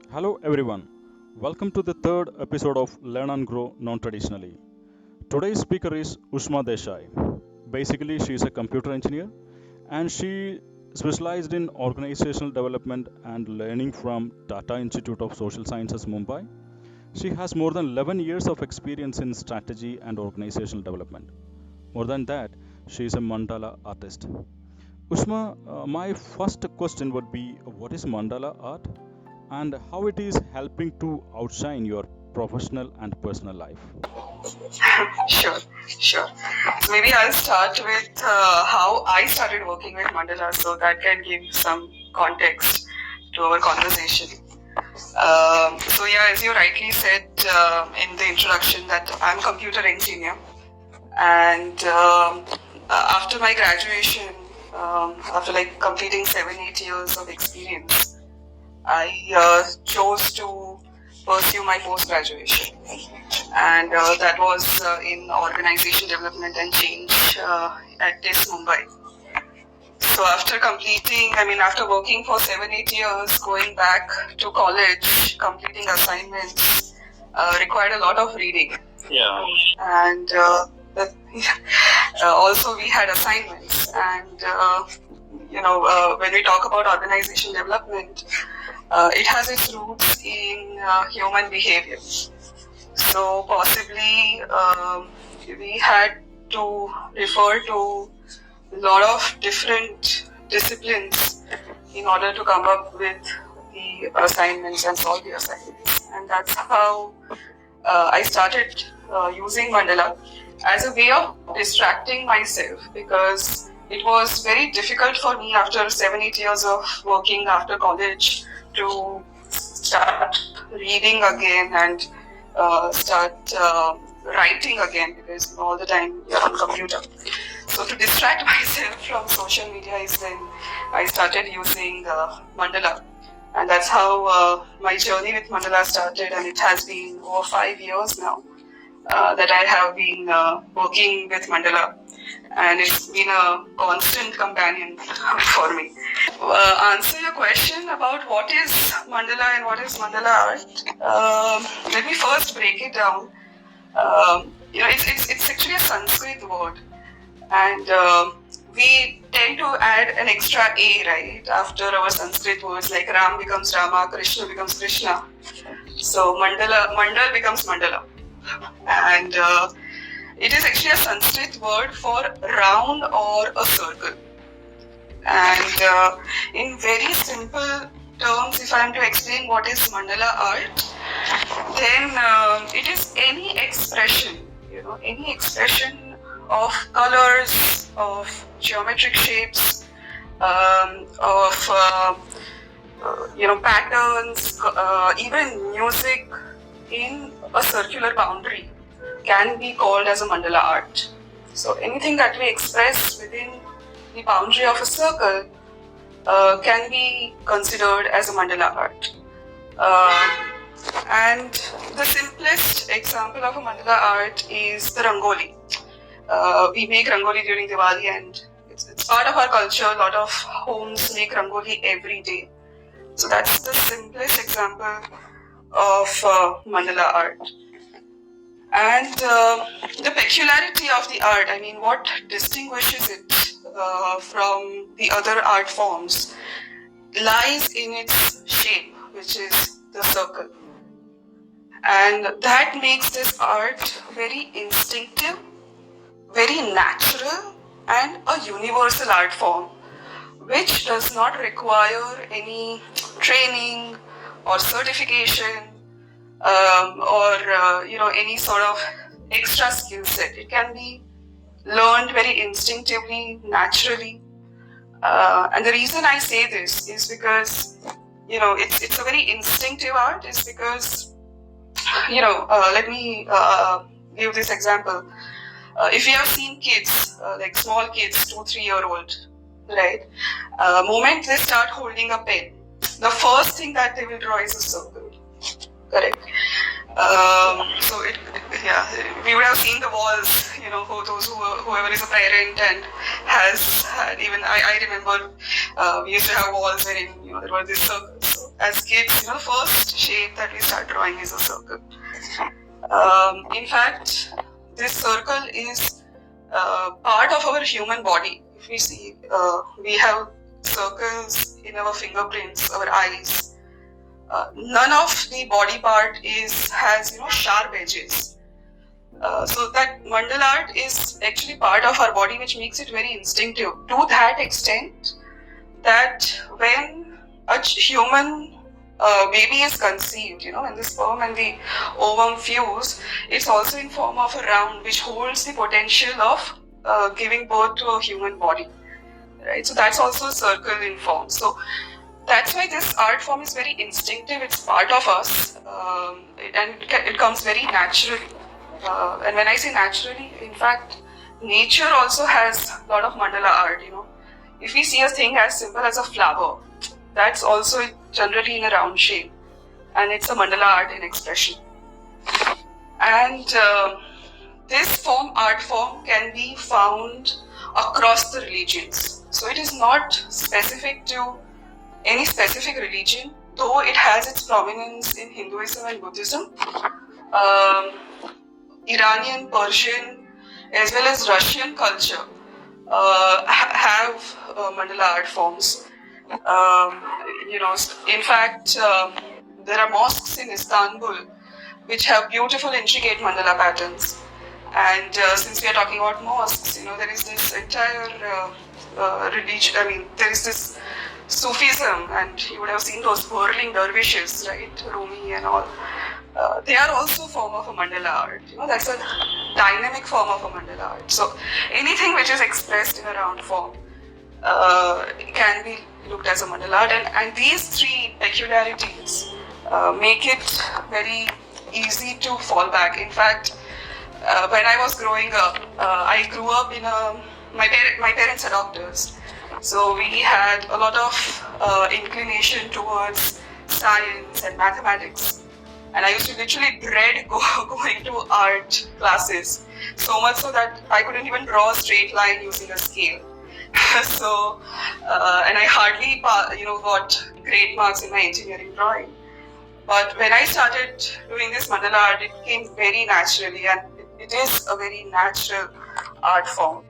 Hello everyone. Welcome to the third episode of Learn and Grow Non-Traditionally. Today's speaker is Ushma Desai. Basically, she is a computer engineer and she specialized in organizational development and learning from Tata Institute of Social Sciences, Mumbai. She has more than 11 years of experience in strategy and organizational development. More than that, she is a mandala artist. Ushma, my first question would be what is mandala art and how it is helping to outshine your professional and personal life? Sure, sure. So maybe I'll start with how I started working with Mandala so that can give some context to our conversation. As you rightly said in the introduction that I'm a computer engineer and after my graduation, after like completing 7-8 years of experience, I chose to pursue my post-graduation and that was in organization development and change at TIS Mumbai. So after working for 7-8 years, going back to college, completing assignments required a lot of reading. Yeah. And also we had assignments and when we talk about organization development, it has its roots in human behavior. So possibly we had to refer to a lot of different disciplines in order to come up with the assignments and solve the assignments. And that's how I started using Mandala as a way of distracting myself, because it was very difficult for me after 7-8 years of working after college to start reading again and start writing again, because all the time you're on computer. So to distract myself from social media is when I started using Mandala, and that's how my journey with Mandala started, and it has been over 5 years now that I have been working with Mandala, and it's been a constant companion for me. Answer your question about what is Mandala and what is Mandala art. Let me first break it down. It's actually a Sanskrit word, and we tend to add an extra A, right, after our Sanskrit words, like Ram becomes Rama, Krishna becomes Krishna. So Mandal becomes Mandala. And it is actually a Sanskrit word for round or a circle. And in very simple terms, if I am to explain what is mandala art, then it is any expression of colors, of geometric shapes, of patterns, even music in a circular boundary can be called as a mandala art. So anything that we express within the boundary of a circle can be considered as a mandala art. And the simplest example of a mandala art is the rangoli. We make rangoli during Diwali, and it's part of our culture. A lot of homes make rangoli every day. So that's the simplest example of mandala art. And the peculiarity of the art, what distinguishes it from the other art forms, lies in its shape, which is the circle. And that makes this art very instinctive, very natural, and a universal art form, which does not require any training or certification or any sort of extra skill set. It can be learned very instinctively, naturally. And the reason I say this is because it's a very instinctive art. Is because let me give this example. If you have seen kids, like small kids, 2-3-year-old, right? Moment they start holding a pen, the first thing that they will draw is a circle. Correct. We would have seen the walls, whoever is a parent and has had, even I remember we used to have walls wherein there were these circles. So as kids, the first shape that we start drawing is a circle. In fact, this circle is part of our human body. If we see, we have circles in our fingerprints, our eyes. None of the body part has sharp edges. So that mandala art is actually part of our body, which makes it very instinctive to that extent that when a human baby is conceived, when the sperm and the ovum fuse, it's also in form of a round which holds the potential of giving birth to a human body, right? So that's also a circle in form. So that's why this art form is very instinctive. It's part of us, and it comes very naturally. And when I say naturally, in fact, nature also has a lot of mandala art. If we see a thing as simple as a flower, that's also generally in a round shape, and it's a mandala art in expression. And this art form can be found across the religions. So it is not specific to any specific religion, though it has its prominence in Hinduism and Buddhism. Iranian, Persian, as well as Russian culture have mandala art forms. In fact, there are mosques in Istanbul which have beautiful, intricate mandala patterns. And since we are talking about mosques, there is this entire religion. There is this Sufism, and you would have seen those whirling dervishes, right? Rumi and all. They are also a form of a mandala art. That's a dynamic form of a mandala art. So anything which is expressed in a round form can be looked as a mandala art. And these three peculiarities make it very easy to fall back. In fact, when I was growing up, I grew up in my parents are doctors. So we had a lot of inclination towards science and mathematics. And I used to literally dread going to art classes, so much so that I couldn't even draw a straight line using a scale. So, and I hardly got great marks in my engineering drawing. But when I started doing this mandala art, it came very naturally, and it is a very natural art form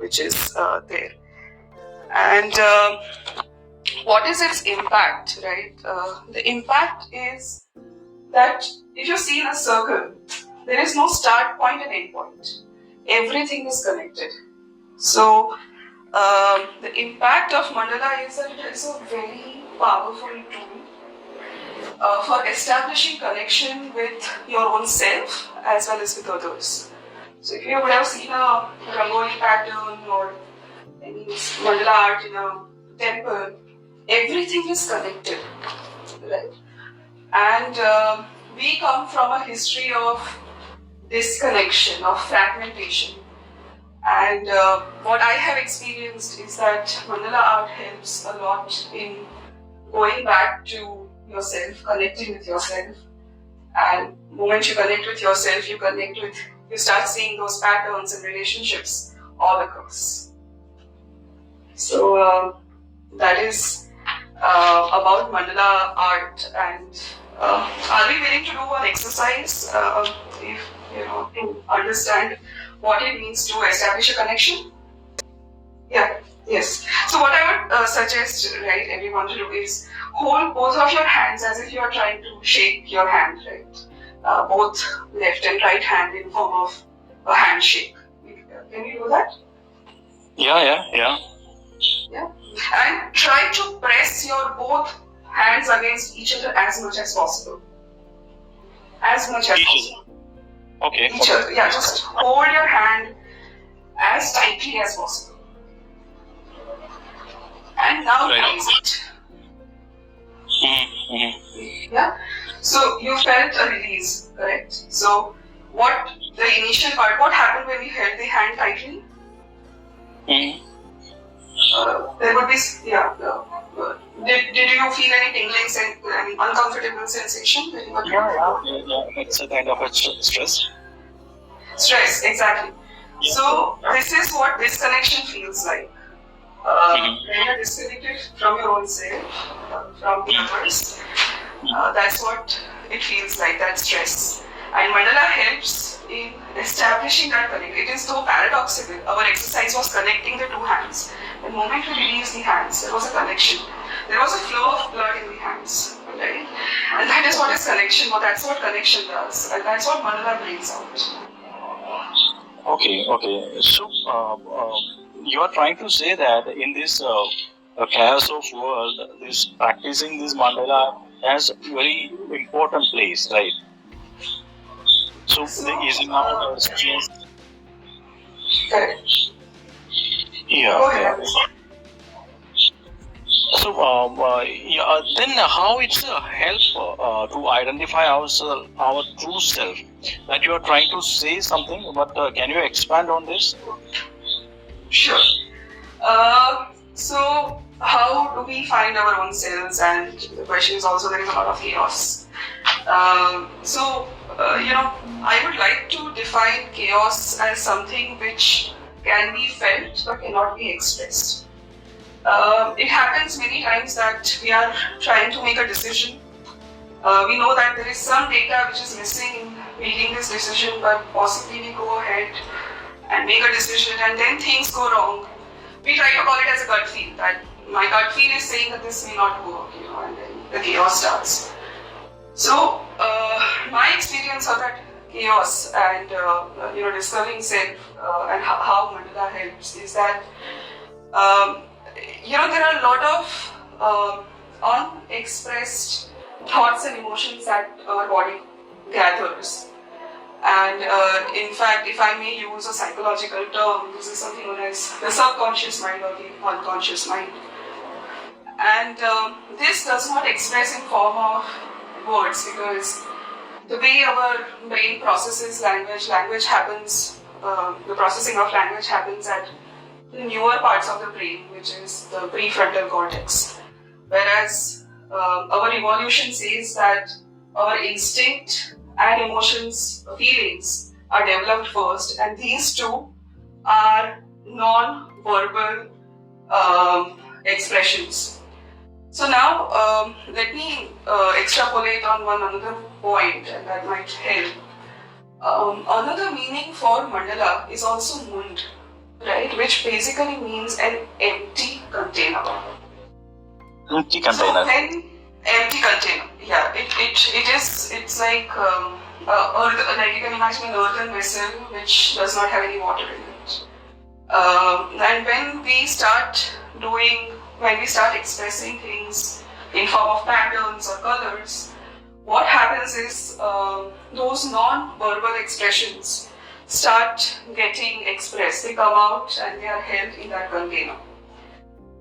which is there. And what is its impact, right? The impact is that if you see in a circle, there is no start point and end point. Everything is connected. So the impact of mandala is that it is a very powerful tool for establishing connection with your own self as well as with others. So if you would have seen a rangoli pattern or any mandala art in a temple, everything is connected, right? And we come from a history of disconnection, of fragmentation. And what I have experienced is that mandala art helps a lot in going back to yourself, connecting with yourself. And the moment you connect with yourself, you start seeing those patterns and relationships all across. So that is about mandala art. And are we willing to do an exercise if to understand what it means to establish a connection? Yeah. Yes. So what I would suggest, right, everyone to do is hold both of your hands as if you are trying to shake your hand, right? Both left and right hand in form of a handshake. Can you do that? Yeah. Yeah. And try to press your both hands against each other as much as possible. As much as possible. Okay. Each other. Yeah, just hold your hand as tightly as possible. And now release it. Mm-hmm. Yeah. So you felt a release, correct? So what the initial part? What happened when we held the hand tightly? Mm-hmm. There would be Did you feel any tingling, uncomfortable sensation? Yeah. It's a kind of a stress. Stress, exactly. Yeah. So this is what disconnection feels like. When you're disconnected from your own self, from the others, that's what it feels like, that stress. And Mandala helps in establishing that connection. It is so paradoxical. Our exercise was connecting the two hands. The moment we released the hands, there was a connection. There was a flow of blood in the hands, right? And that is what is connection. That's what connection does, and that's what Mandala brings out. Okay, okay. So, you are trying to say that in this chaos of world, this practicing this mandala has very important place, right? So, the easing out stress. Correct. Yeah, Go yeah. ahead. So, yeah, then how it's a help to identify our true self? That you are trying to say something, but can you expand on this? Sure. So, how do we find our own selves? And the question is also, there is a lot of chaos. I would like to define chaos as something which can be felt but cannot be expressed. It happens many times that we are trying to make a decision. We know that there is some data which is missing in making this decision, but possibly we go ahead and make a decision, and then things go wrong. We try to call it as a gut feel, that my gut feel is saying that this may not work, and then the chaos starts. So, my experience of that chaos and discovering self and how Mandala helps is that there are a lot of unexpressed thoughts and emotions that our body gathers. And in fact, if I may use a psychological term, this is something known as the subconscious mind or the unconscious mind. And this does not express in form of words, because the way our brain processes language happens, the processing of language happens at the newer parts of the brain, which is the prefrontal cortex. Whereas our evolution says that our instinct and emotions, feelings are developed first, and these two are non-verbal expressions. So now let me extrapolate on one another point, and that might help. Another meaning for mandala is also mund, right, which basically means an empty container. Empty container. So when empty container, yeah, it's like like you can imagine an earthen vessel which does not have any water in it. And when we start expressing things in form of patterns or colors, what happens is those non-verbal expressions start getting expressed. They come out and they are held in that container.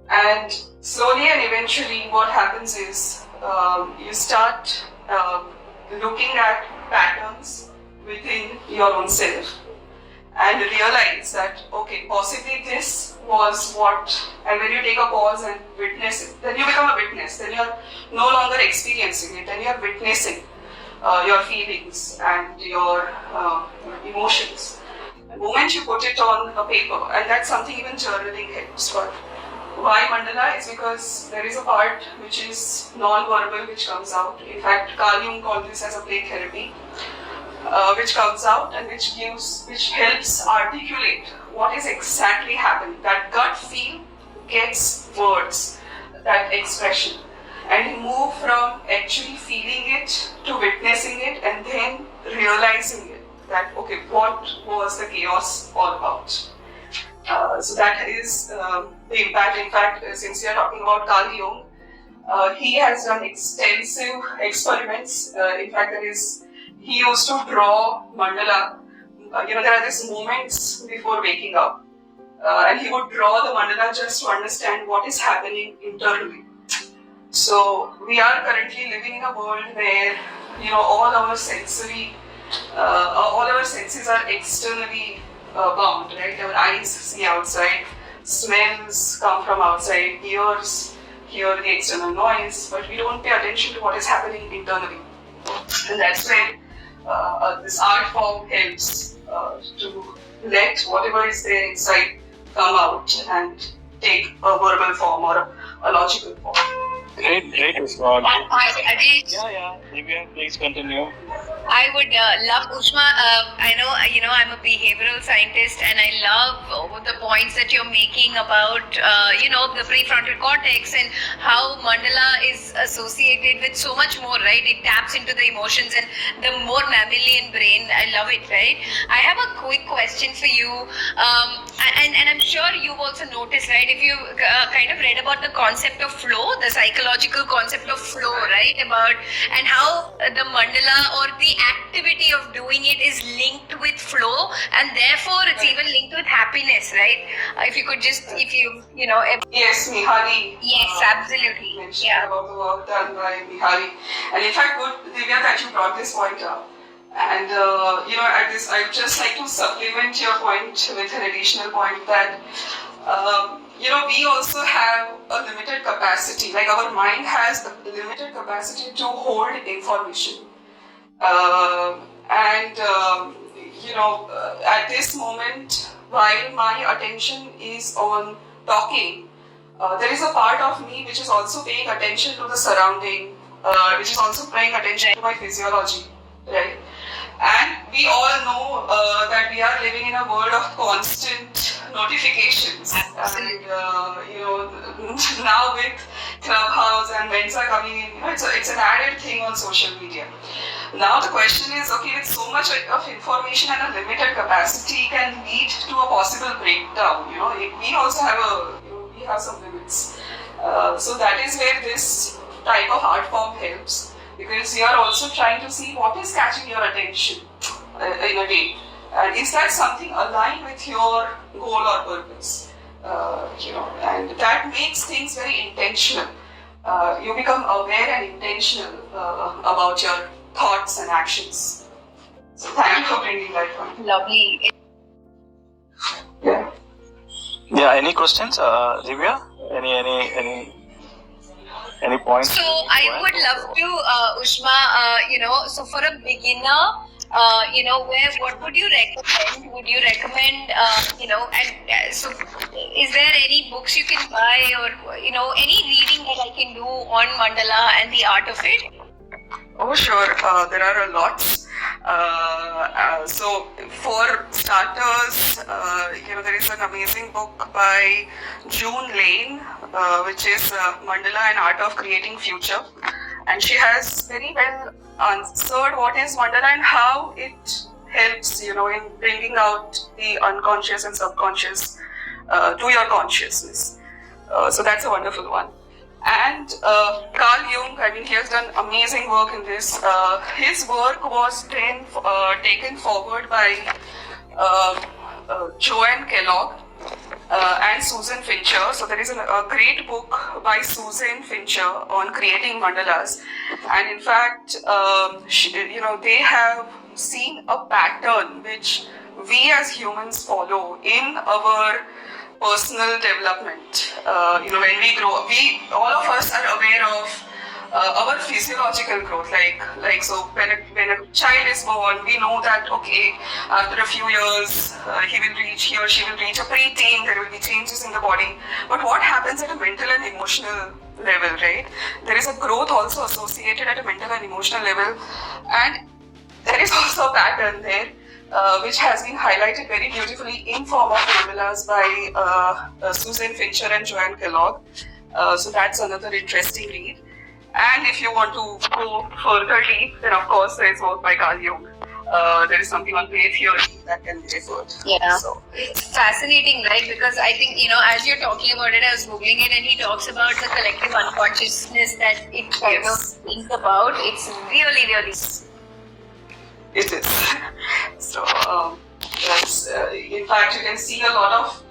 And slowly and eventually what happens is you start looking at patterns within your own self and realize that, okay, possibly this was what, and when you take a pause and witness it, then you become a witness, then you're no longer experiencing it, then you're witnessing your feelings and your emotions. The moment you put it on a paper, and that's something even journaling helps for. Why mandala is because there is a part which is non-verbal which comes out. In fact, Carl Jung called this as a play therapy, which comes out and which helps articulate what is exactly happening. That gut feel gets words, that expression, and you move from actually feeling it to witnessing it and then realizing it, that okay, what was the chaos all about? So that is the impact. In fact, since we are talking about Carl Jung, he has done extensive experiments. In fact, he used to draw mandala. There are these moments before waking up, and he would draw the mandala just to understand what is happening internally. So we are currently living in a world where all our senses are externally bound, right? Our eyes see outside, smells come from outside, ears hear the external noise, but we don't pay attention to what is happening internally. And that's where this art form helps to let whatever is there inside come out and take a verbal form or a logical form. Great. Divya, please continue. I would love Ushma. I know I'm a behavioral scientist, and I love the points that you're making about the prefrontal cortex and how Mandala is associated with so much more. Right, it taps into the emotions and the more mammalian brain. I love it. Right. I have a quick question for you, and I'm sure you've also noticed, right? If you kind of read about the concept of flow, the psychological concept of flow, right? And how the mandala or the activity of doing it is linked with flow, and therefore it's even linked with happiness, right? If you could just, Yes, Mihari. Yes, absolutely. Mentioned about the work done by Mihari, and in fact, good Divya that you brought this point up. And at this, I would just like to supplement your point with an additional point that we also have a limited capacity. Like our mind has a limited capacity to hold information. At this moment, while my attention is on talking, there is a part of me which is also paying attention to the surrounding, which is also paying attention to my physiology, right? And we all know that we are living in a world of constant notifications. Absolutely. And now with Clubhouse and Mensa coming in, it's an added thing on social media. Now the question is, okay, with so much of information and a limited capacity can lead to a possible breakdown. We also have we have some limits. So that is where this type of art form helps, because you are also trying to see what is catching your attention in a day, and is that something aligned with your goal or purpose? And that makes things very intentional. You become aware and intentional about your thoughts and actions. So thank you for bringing that point. Lovely. Yeah. Yeah. Any questions, Divya? Any points? So I would love to, Ushma, so for a beginner, what would you recommend? Would you recommend, so is there any books you can buy or, any reading that I can do on Mandala and the art of it? Oh, sure. There are a lot. So, for starters, there is an amazing book by June Lane, which is Mandala and Art of Creating Future. And she has very well answered what is Mandala and how it helps, in bringing out the unconscious and subconscious to your consciousness. So that's a wonderful one. And Carl Jung, he has done amazing work in this. His work was then taken forward by Joanne Kellogg and Susan Fincher. So there is a great book by Susan Fincher on creating mandalas. And in fact, they have seen a pattern which we as humans follow in our personal development. When we grow, all of us are aware of our physiological growth. Like so, when a child is born, we know that okay, after a few years, he or she will reach a preteen. There will be changes in the body. But what happens at a mental and emotional level, right? There is a growth also associated at a mental and emotional level, and there is also a pattern there. Which has been highlighted very beautifully in form of mandalas by Susan Fincher and Joanne Kellogg. So that's another interesting read. And if you want to go further deep, then of course there is work by Carl Jung. There is something on play theory that can be referred. Yeah. So it's fascinating, right? Because I think, as you're talking about it, I was Googling it and he talks about the collective unconsciousness that it kind of thinks about. It's really, really... It is. So, that's, in fact, you can see a lot of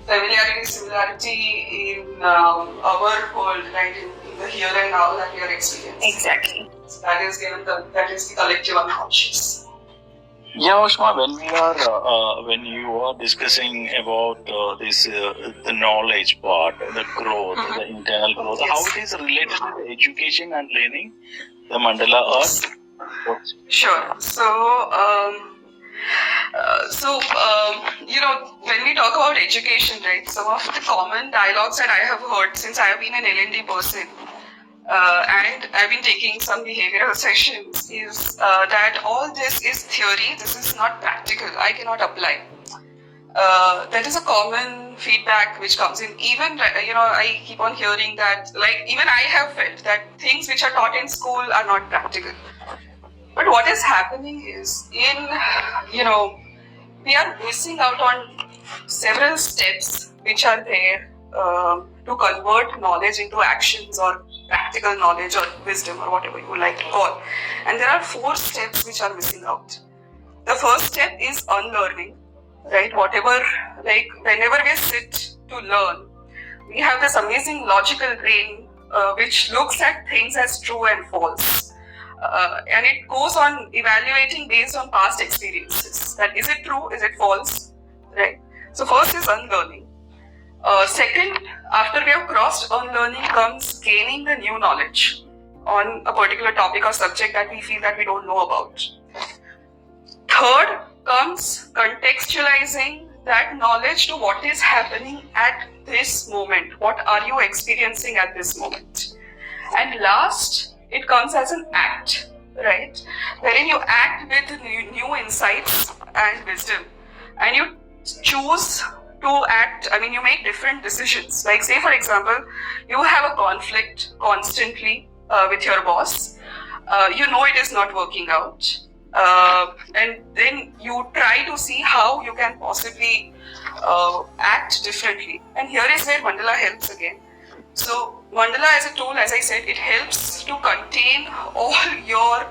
similarity in our world, right, in the here and now that we are experiencing. Exactly. So that is the collective unconscious. Yeah, Ushma, when you are discussing about this, the knowledge part, the growth, the internal growth, Yes. how it is related to the education and learning, the Mandala art? Sure. So, when we talk about education, right, some of the common dialogues that I have heard since I have been an L&D person, and I've been taking some behavioral sessions, is that all this is theory, this is not practical, I cannot apply. That is a common feedback which comes in. Even, I keep on hearing that, like, even I have felt that things which are taught in school are not practical. But what is happening is, we are missing out on several steps which are there to convert knowledge into actions or practical knowledge or wisdom or whatever you like to call. And there are 4 steps which are missing out. The first step is unlearning, right? Whenever we sit to learn, we have this amazing logical brain which looks at things as true and false. And it goes on evaluating based on past experiences. That is it true? Is it false? Right? So first is unlearning. Second, after we have crossed unlearning comes gaining the new knowledge on a particular topic or subject that we feel that we don't know about. Third comes contextualizing that knowledge to what is happening at this moment. What are you experiencing at this moment? And last, it comes as an act, right? Wherein you act with new insights and wisdom. And you choose to act, you make different decisions. Like, say, for example, you have a conflict constantly with your boss. It is not working out. And then you try to see how you can possibly act differently. And here is where Mandala helps again. So Mandala as a tool, as I said, it helps to contain all your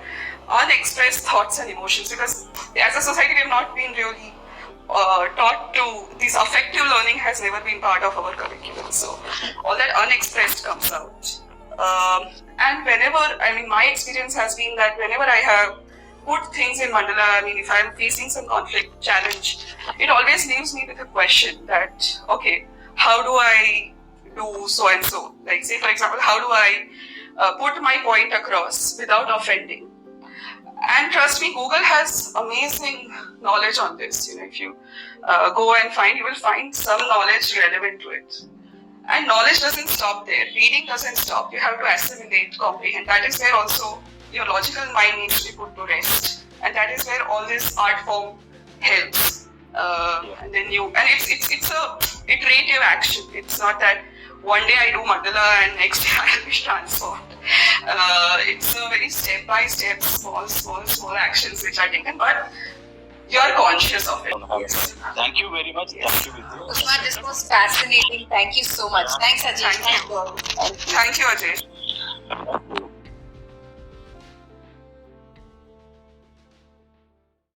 unexpressed thoughts and emotions, because as a society we have not been really taught to, this affective learning has never been part of our curriculum. So all that unexpressed comes out. And my experience has been that whenever I have put things in Mandala, if I'm facing some conflict, challenge, it always leaves me with a question that, okay, how do I do so and so? Like, say, for example, how do I put my point across without offending? And trust me, Google has amazing knowledge on this. If you go and find, you will find some knowledge relevant to it. And knowledge doesn't stop there. Reading doesn't stop. You have to assimilate, comprehend. That is where also your logical mind needs to be put to rest. And that is where all this art form helps. And then it's a iterative action. It's not that one day I do Mandala and next day I will be transformed. It's a very step-by-step, small actions which are taken, but you are conscious of it. Yes. Thank you very much. Yes. Thank you, Vidya. Usma, this was fascinating. Thank you so much. Thanks, Ajay. Thank you, Ajay.